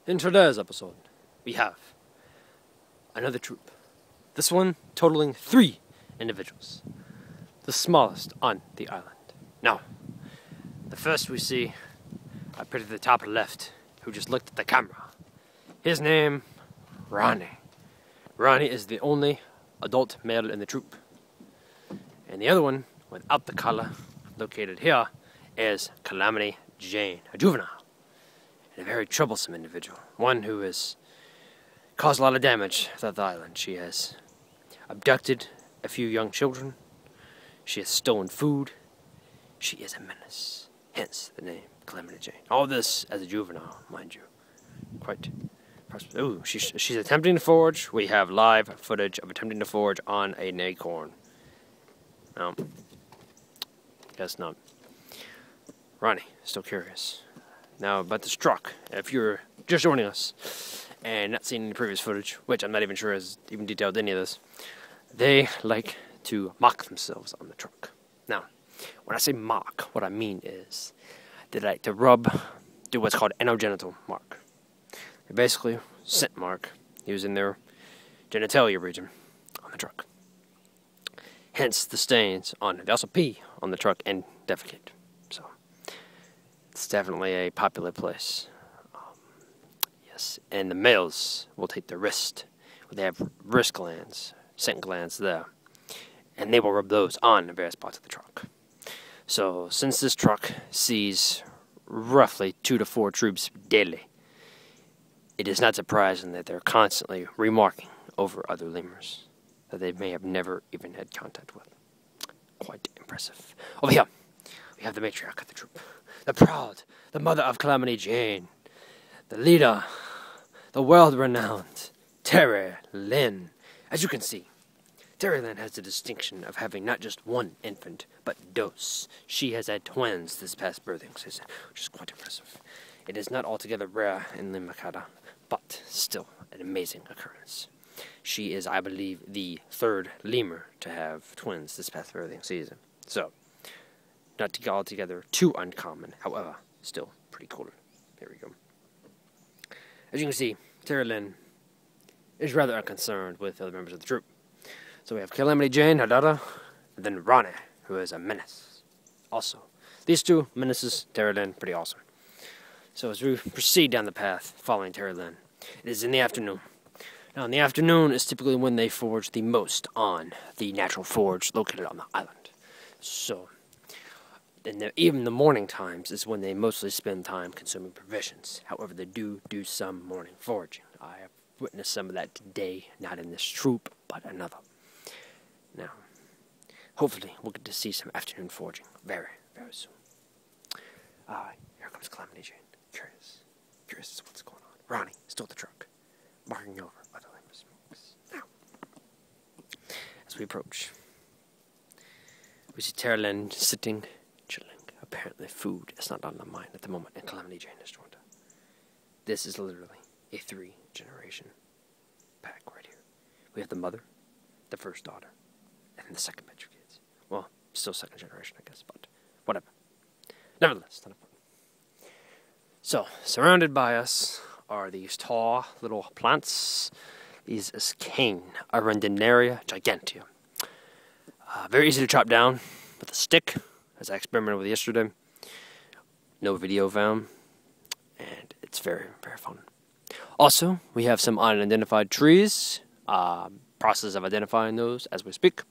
In today's episode, we have another troop. This one totaling 3 individuals. The smallest on the island. Now, the first we see, up at the top left, who just looked at the camera. His name, Ronnie. Ronnie is the only adult male in the troop. And the other one, without the collar, located here, is Calamity Jane, a juvenile. And a very troublesome individual. One who has caused a lot of damage throughout the island. She has abducted a few young children. She has stolen food. She is a menace. Hence the name Calamity Jane. All this as a juvenile, mind you. Quite. Ooh, she's attempting to forge. We have live footage of attempting to forge on an acorn. No. Guess not. Ronnie, still curious. Now, about this truck, if you're just joining us and not seen any previous footage, which I'm not even sure has even detailed any of this, they like to mock themselves on the truck. Now, when I say mock, what I mean is they like to do what's called anogenital mark. They basically scent mark using their genitalia region on the truck. Hence the stains on it. They also pee on the truck and defecate. So, it's definitely a popular place. Yes, and the males will take their wrist. They have wrist glands, scent glands there, and they will rub those on the various parts of the truck. So, since this truck sees roughly 2 to 4 troops daily, it is not surprising that they're constantly remarking over other lemurs that they may have never even had contact with. Quite impressive. Over here, we have the matriarch of the troop. The proud, the mother of Calamity Jane, the leader, the world-renowned Terry Lynn. As you can see, Terry Lynn has the distinction of having not just one infant, but dose. She has had twins this past birthing season, which is quite impressive. It is not altogether rare in Limacada, but still an amazing occurrence. She is, I believe, the 3rd lemur to have twins this past birthing season. So, not altogether too uncommon, however, still pretty cool. Here we go. As you can see, Terry Lynn is rather unconcerned with other members of the troop. So we have Calamity Jane, her daughter, and then Ronnie, who is a menace. Also, these 2 menaces, Terry Lynn, pretty awesome. So as we proceed down the path following Terry Lynn, it is in the afternoon. Now, in the afternoon is typically when they forge the most on the natural forge located on the island. So, even the morning times is when they mostly spend time consuming provisions. However, they do some morning foraging. I have witnessed some of that today, not in this troop, but another. Now, hopefully, we'll get to see some afternoon foraging very, very soon. Here comes Calamity Jane. Curious as to what's going on. Ronnie stole the truck, marking over other lemurs. Now, as we approach, we see Terry Lynn sitting, chilling. Apparently, food is not on the mind at the moment, and Calamity Jane has joined her. This is literally a 3-generation pack right here. We have the mother, the first daughter, and then the second batch of kids. Well, still 2nd generation, I guess, but whatever. Nevertheless, not important. So, surrounded by us are these tall little plants. These is cane, Arundinaria gigantea. Very easy to chop down with a stick, as I experimented with yesterday. No video found, and it's very, very fun. Also, we have some unidentified trees. Process of identifying those as we speak.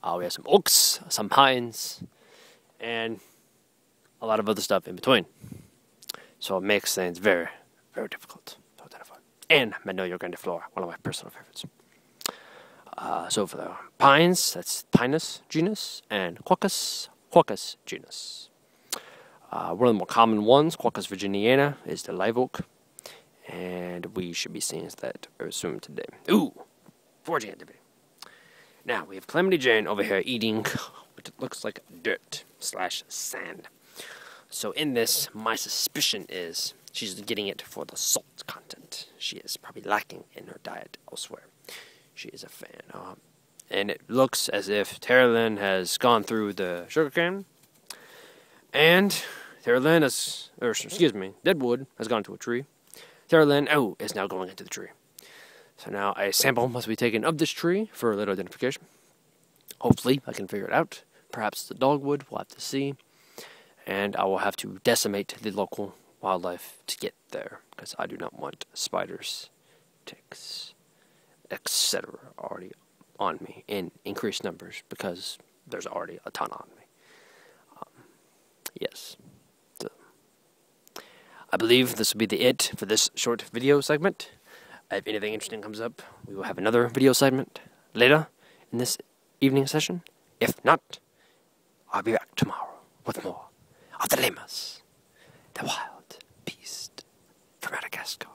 We have some oaks, some pines, and a lot of other stuff in between. So it makes things very, very difficult to identify. And Magnolia grandiflora, one of my personal favorites. So for the pines, that's Pinus genus, and Quercus genus. One of the more common ones, Quercus virginiana, is the live oak. And we should be seeing that soon today. Ooh, foraging activity. Now, we have Calamity Jane over here eating what looks like dirt/sand. So in this, my suspicion is she's getting it for the salt content. She is probably lacking in her diet elsewhere. She is a fan. And it looks as if Terry Lynn has gone through the sugarcane. And Terry Lynn Deadwood has gone to a tree. Thereland is now going into the tree. So now a sample must be taken of this tree for later identification. Hopefully I can figure it out. Perhaps the dogwood, we'll have to see. And I will have to decimate the local wildlife to get there, because I do not want spiders, ticks, etc. already on me in increased numbers, because there's already a ton on me. Yes. So, I believe this will be it for this short video segment. If anything interesting comes up, we will have another video segment later in this evening session. If not, I'll be back tomorrow with more of the Lemurs, the wild beast from Madagascar.